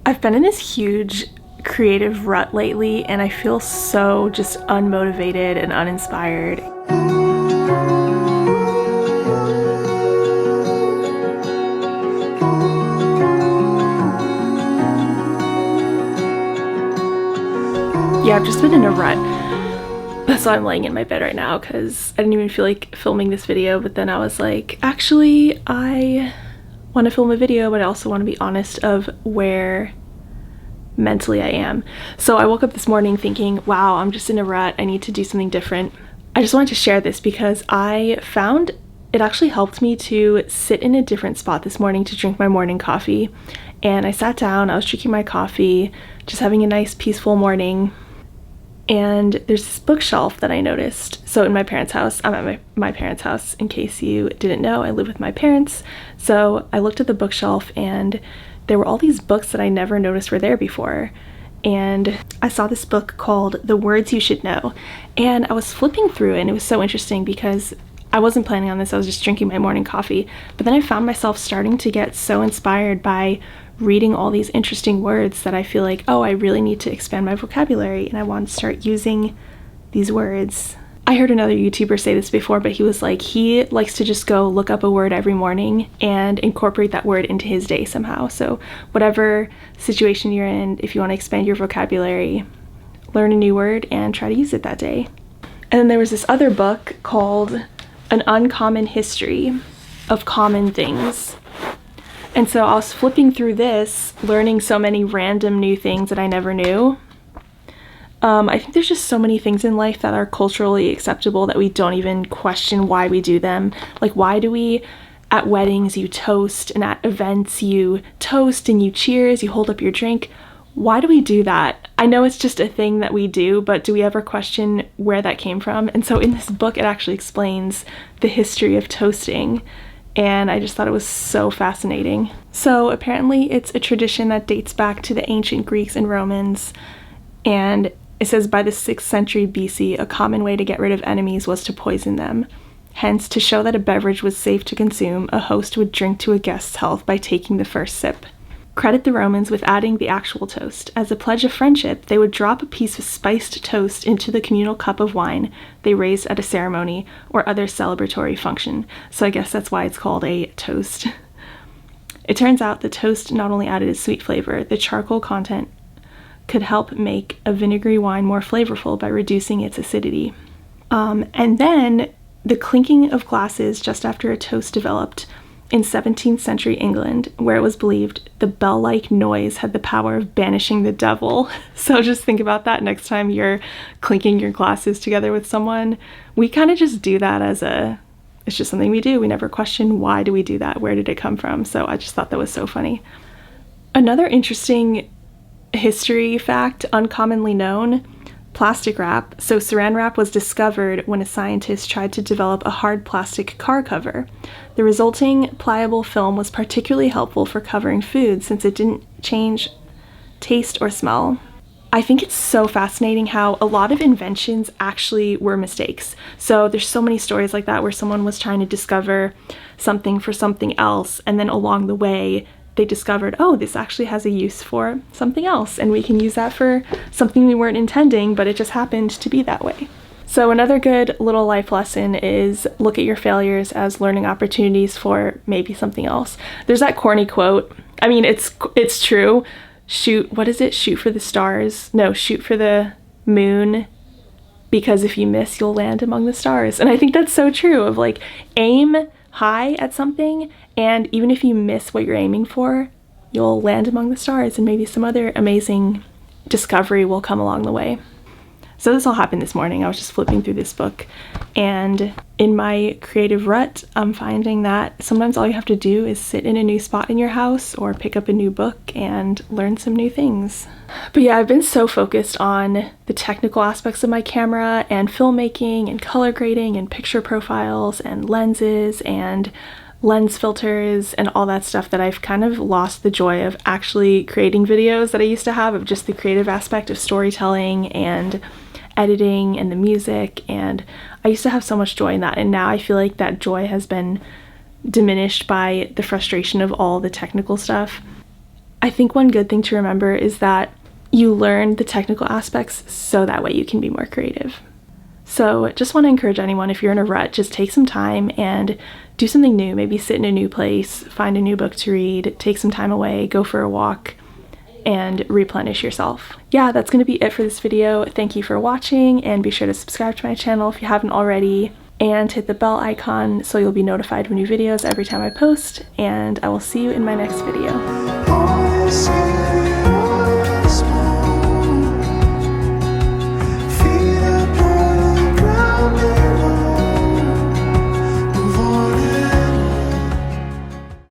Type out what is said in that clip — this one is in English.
I've been in this huge creative rut lately, and I feel so just unmotivated and uninspired. Yeah, I've just been in a rut. That's why I'm laying in my bed right now, because I didn't even feel like filming this video, but then I was like, actually, I want to film a video, but I also want to be honest of where mentally I am. So I woke up this morning thinking, wow, I'm just in a rut. I need to do something different. I just wanted to share this because I found it actually helped me to sit in a different spot this morning to drink my morning coffee. And I sat down, I was drinking my coffee, just having a nice peaceful morning. And there's this bookshelf that I noticed. So in my parents' house, I'm at my parents' house. In case you didn't know, I live with my parents. So I looked at the bookshelf and there were all these books that I never noticed were there before. And I saw this book called The Words You Should Know. And I was flipping through it and it was so interesting because I wasn't planning on this. I was just drinking my morning coffee. But then I found myself starting to get so inspired by reading all these interesting words that I feel like, oh, I really need to expand my vocabulary and I want to start using these words. I heard another YouTuber say this before, but he was like, he likes to just go look up a word every morning and incorporate that word into his day somehow. So whatever situation you're in, if you want to expand your vocabulary, learn a new word and try to use it that day. And then there was this other book called An Uncommon History of Common Things. And so I was flipping through this, learning so many random new things that I never knew. I think there's just so many things in life that are culturally acceptable that we don't even question why we do them. Like, why do we, at weddings, you toast, and at events, you toast and you cheers, you hold up your drink. Why do we do that? I know it's just a thing that we do, but do we ever question where that came from? And so in this book, it actually explains the history of toasting. And I just thought it was so fascinating. So apparently it's a tradition that dates back to the ancient Greeks and Romans. And it says by the 6th century BC, a common way to get rid of enemies was to poison them. Hence, to show that a beverage was safe to consume, a host would drink to a guest's health by taking the first sip. Credit the Romans with adding the actual toast. As a pledge of friendship, they would drop a piece of spiced toast into the communal cup of wine they raised at a ceremony or other celebratory function. So I guess that's why it's called a toast. It turns out the toast not only added a sweet flavor, the charcoal content could help make a vinegary wine more flavorful by reducing its acidity. And then the clinking of glasses just after a toast developed in 17th century England, where it was believed the bell-like noise had the power of banishing the devil. So just think about that next time you're clinking your glasses together with someone. We kind of just do that it's just something we do. We never question why do we do that? Where did it come from? So I just thought that was so funny. Another interesting history fact, uncommonly known, plastic wrap. So saran wrap was discovered when a scientist tried to develop a hard plastic car cover. The resulting pliable film was particularly helpful for covering food since it didn't change taste or smell. I think it's so fascinating how a lot of inventions actually were mistakes. So there's so many stories like that where someone was trying to discover something for something else, and then along the way they discovered, oh, this actually has a use for something else, and we can use that for something we weren't intending, but it just happened to be that way. So another good little life lesson is look at your failures as learning opportunities for maybe something else. There's that corny quote. I mean, it's true. Shoot for the stars. No, shoot for the moon, because if you miss, you'll land among the stars. And I think that's so true of like, aim high at something, and even if you miss what you're aiming for, you'll land among the stars and maybe some other amazing discovery will come along the way. So this all happened this morning. I was just flipping through this book, and in my creative rut, I'm finding that sometimes all you have to do is sit in a new spot in your house or pick up a new book and learn some new things. But yeah, I've been so focused on the technical aspects of my camera and filmmaking and color grading and picture profiles and lenses and lens filters and all that stuff that I've kind of lost the joy of actually creating videos that I used to have, of just the creative aspect of storytelling and editing and the music. And I used to have so much joy in that, and now I feel like that joy has been diminished by the frustration of all the technical stuff. I think one good thing to remember is that you learn the technical aspects so that way you can be more creative. So just want to encourage anyone, if you're in a rut, just take some time and do something new. Maybe sit in a new place, find a new book to read, take some time away, go for a walk, and replenish yourself. Yeah, that's going to be it for this video. Thank you for watching, and be sure to subscribe to my channel if you haven't already, and hit the bell icon so you'll be notified of new videos every time I post, and I will see you in my next video.